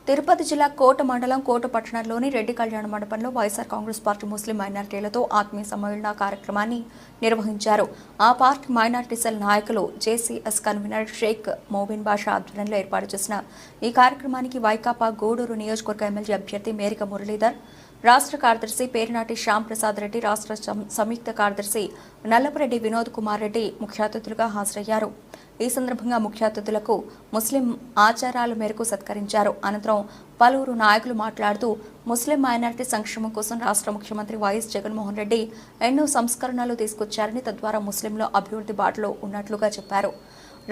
తిరుపతి జిల్లా కోట మండలం కోట పట్టణంలోని రెడ్డి కళ్యాణ మండపంలో వైఎస్ఆర్ కాంగ్రెస్ పార్టీ ముస్లిం మైనారిటీలతో ఆత్మీయ సమ్మేళన కార్యక్రమాన్ని నిర్వహించారు. ఆ పార్టీ మైనారిటీ సెల్ నాయకులు జేసీఎస్ కన్వీనర్ షేక్ మోబిన్ బాషా ఆధ్వర్యంలో ఏర్పాటు చేసిన ఈ కార్యక్రమానికి వైకాపా గూడూరు నియోజకవర్గ ఎమ్మెల్యే అభ్యర్థి మేరిక మురళీధర్, రాష్ట్ర కార్యదర్శి పేర్నాటి శ్యామ్ ప్రసాద్ రెడ్డి, రాష్ట్ర సంయుక్త కార్యదర్శి నల్లపరెడ్డి వినోద్ కుమార్ రెడ్డి ముఖ్య అతిథులుగా హాజరయ్యారు. ఈ సందర్భంగా ముఖ్య అతిథులకు ముస్లిం ఆచారాల మేరకు సత్కరించారు. అనంతరం పలువురు నాయకులు మాట్లాడుతూ ముస్లిం మైనారిటీ సంక్షేమం కోసం రాష్ట్ర ముఖ్యమంత్రి వైఎస్ జగన్మోహన్ రెడ్డి ఎన్నో సంస్కరణలు తీసుకొచ్చారని, తద్వారా ముస్లింల అభివృద్ధి బాటలో ఉన్నట్లుగా చెప్పారు.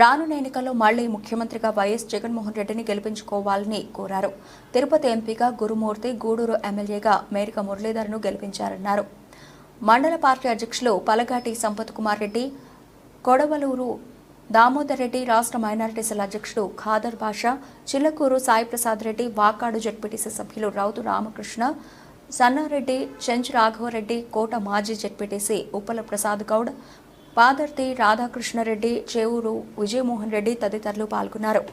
రానున్న ఎన్నికల్లో మళ్లీ ముఖ్యమంత్రిగా వైఎస్ జగన్మోహన్ రెడ్డిని గెలిపించుకోవాలని కోరారు. తిరుపతి ఎంపీగా గురుమూర్తి, గూడూరు ఎమ్మెల్యేగా మేరిక మురళీధర్ను గెలిపించారన్నారు. మండల పార్టీ అధ్యక్షులు పలగాటి సంపత్ కుమార్ రెడ్డి, కొడవలూరు దామోదర్ రెడ్డి, రాష్ట్ర మైనారిటీ సెల్ అధ్యక్షుడు ఖాదర్ బాషా, చిల్లకూరు సాయి ప్రసాద్ రెడ్డి, వాకాడు జెడ్పీటీసీ సభ్యులు రౌతు రామకృష్ణ, సన్నారెడ్డి, చెంచు రాఘవరెడ్డి, కోట మాజీ జెడ్పీటీసీ ఉప్పల ప్రసాద్ గౌడ్, పాదర్తి రాధాకృష్ణరెడ్డి, చేవూరు విజయమోహన్ రెడ్డి తదితరులు పాల్గొన్నారు.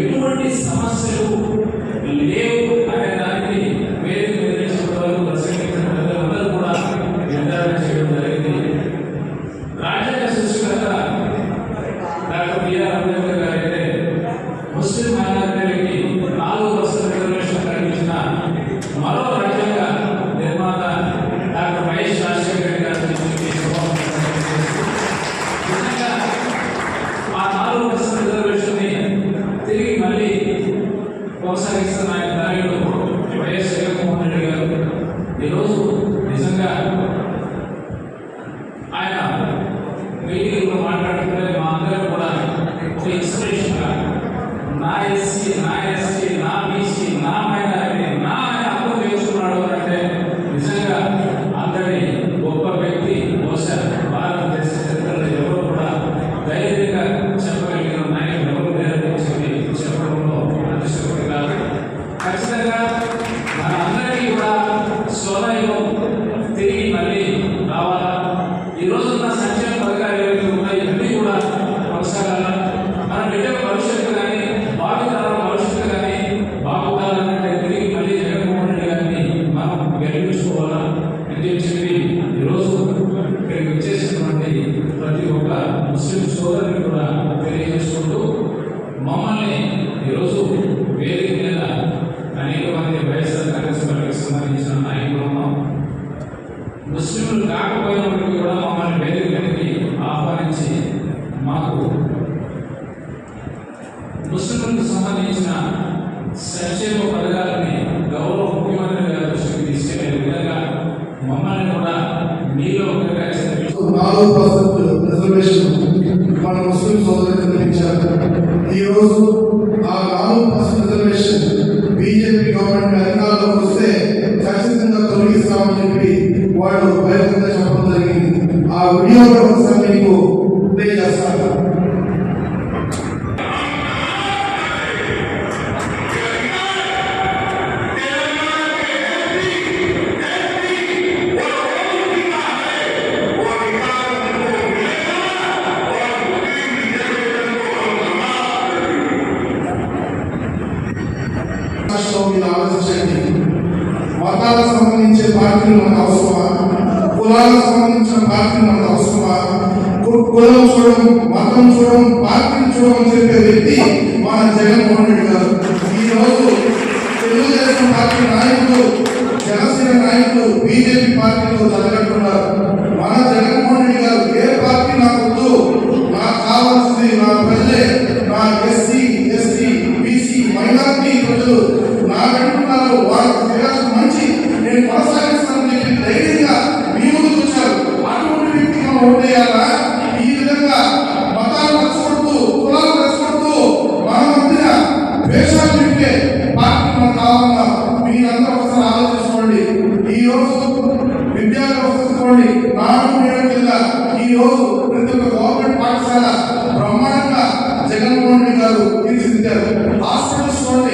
ఎటువంటి సమస్యలు లేవు అనే దానికి వేదిక నిర్దేశకులు ప్రసంగించిన పెద్దలందరూ కూడా నిర్ధారణ చేయడం జరిగింది. రాజ్యాంగ సృష్టికర్త డాక్టర్ బిఆర్ అంబేద్కర్ గారు అయితే ముస్లిం మైనారిటీలకి 4% రిజర్వేషన్ కల్పించిన మరో రాజ్యాంగ నిర్మాత డాక్టర్ వైఎస్ రాజశేఖర రెడ్డి గారు ఆ 4% రిజర్వేషన్ తిరిగి మళ్ళీ కొనసాగిస్తున్న ఆయన నాయకుడు వైఎస్ జగన్మోహన్ రెడ్డి గారు ఈరోజు నిజంగా ఆయన మీటింగ్లో మాట్లాడుతుంటే మా అందరూ కూడా ఒక ఇన్స్పిరేషన్గా నా ఎస్సీ, నా ఎస్టీ, నా బీసీ, నా మైనారిటీ, నా ఆయన అర్థం చేసుకున్నాడు అంటే నిజంగా అందరి గొప్ప వ్యక్తి. బహుశా భారతదేశ చరిత్రలో ఎవరు కూడా ధైర్యంగా చెప్పగలిగిన నాయకులు ఎవరు లేరని చెప్పడంలో అదృష్టపడి కాదు. ఖచ్చితంగా మన అందరికీ కూడా స్వలయం తిరిగి మళ్ళీ రావాలా. ఈ రోజున్న సంక్షేమ పథకాలు ఏవైతే ఉన్నాయి ఇవన్నీ కూడా కొనసాగాల. మన బిడ్డల భవిష్యత్తు కానీ భావితరాల భవిష్యత్తు కానీ బాగుండాలంటే తిరిగి మళ్ళీ జగన్మోహన్ రెడ్డి గారిని మనం గెలిపించుకోవాలా అని చెప్పి ఈరోజు ఇక్కడికి వచ్చేసినటువంటి ప్రతి ఒక్క ముస్లిం సోదరుని కూడా తెలియజేసుకుంటూ మమ్మల్ని ఈరోజు వేదిక మీద అనేక మంది వైఎస్ఆర్ కాంగ్రెస్ పార్టీకి సంబంధించిన నాయకులు ఉన్నాం. ముస్లింలు కాకపోయినప్పటికీ కూడా మమ్మల్ని వేదిక మీదకి ఆహ్వానించి మాకు ముస్లింలకు సంబంధించిన సంక్షేమ పథకాలని గౌరవ ముఖ్యమంత్రి గారి దృష్టికి తీసుకెళ్లే విధంగా మమ్మల్ని కూడా మీలో ఒకరిగా 4% రిజర్వేషన్ మన ముస్లిం సోదరులకు కల్పించారు. ఈరోజు ఆ 4% రిజర్వేషన్ బీజేపీ గవర్నమెంట్ అధికారంలోకి వస్తే ఖచ్చితంగా తొలగిస్తామని చెప్పి వాళ్ళు బహిరంగంగా చెప్పడం జరిగింది. ఆ వీడియో ఒకసారి మీకు ప్లే చేస్తారు. విషయంలో మీరు ఆలోచించండి. మతాలకు సంబంధించిన పార్టీలు మనకు అవసరమా? కులాలకు సంబంధించిన పార్టీలు మనకు అవసరమా? కులం చూడడం, మతం చూడడం, పార్టీని చూడడం చెప్పే వ్యక్తి మన జగన్మోహన్ రెడ్డి గారు. ఈ రోజు తెలుగుదేశం పార్టీ నాయకులు, జనసేన నాయకులు బీజేపీ పార్టీలో జరగట్టున్నారు. మన జగన్మోహన్ రెడ్డి గారు ఏ పార్టీ నాకు వద్దు, నాకు కావాల్సింది నా ప్రజలే, నా ఎస్సీ ఎస్టీ బీసీ మైనారిటీ ప్రజలు నా వెంటున్నారు, వాళ్ళకి చేయాల్సిన మంచి నేను కొనసాగిస్తానని చెప్పి ధైర్యంగా మీ ముందుకు వచ్చారు. అటువంటి వ్యక్తి మనం ఓటేయాలా? ఈ విధంగా మతాలు రెచ్చగొడుతూ, కులాలు రెచ్చగొడుతూ మన మధ్య ద్వేషాలు పెట్టే పార్టీ మనకు కావాలన్నా మీరందరూ ఒకసారి ఆలోచించుకోండి. ఈ రోజు విద్యా వ్యవస్థ చూడండి, నాడు నేడు కింద ఈ రోజు ప్రతి ఒక్క గవర్నమెంట్ పాఠశాల బ్రహ్మాండంగా జగన్మోహన్ రెడ్డి గారు తీర్చిదిద్దారు. హాస్పిటల్స్ చూడండి,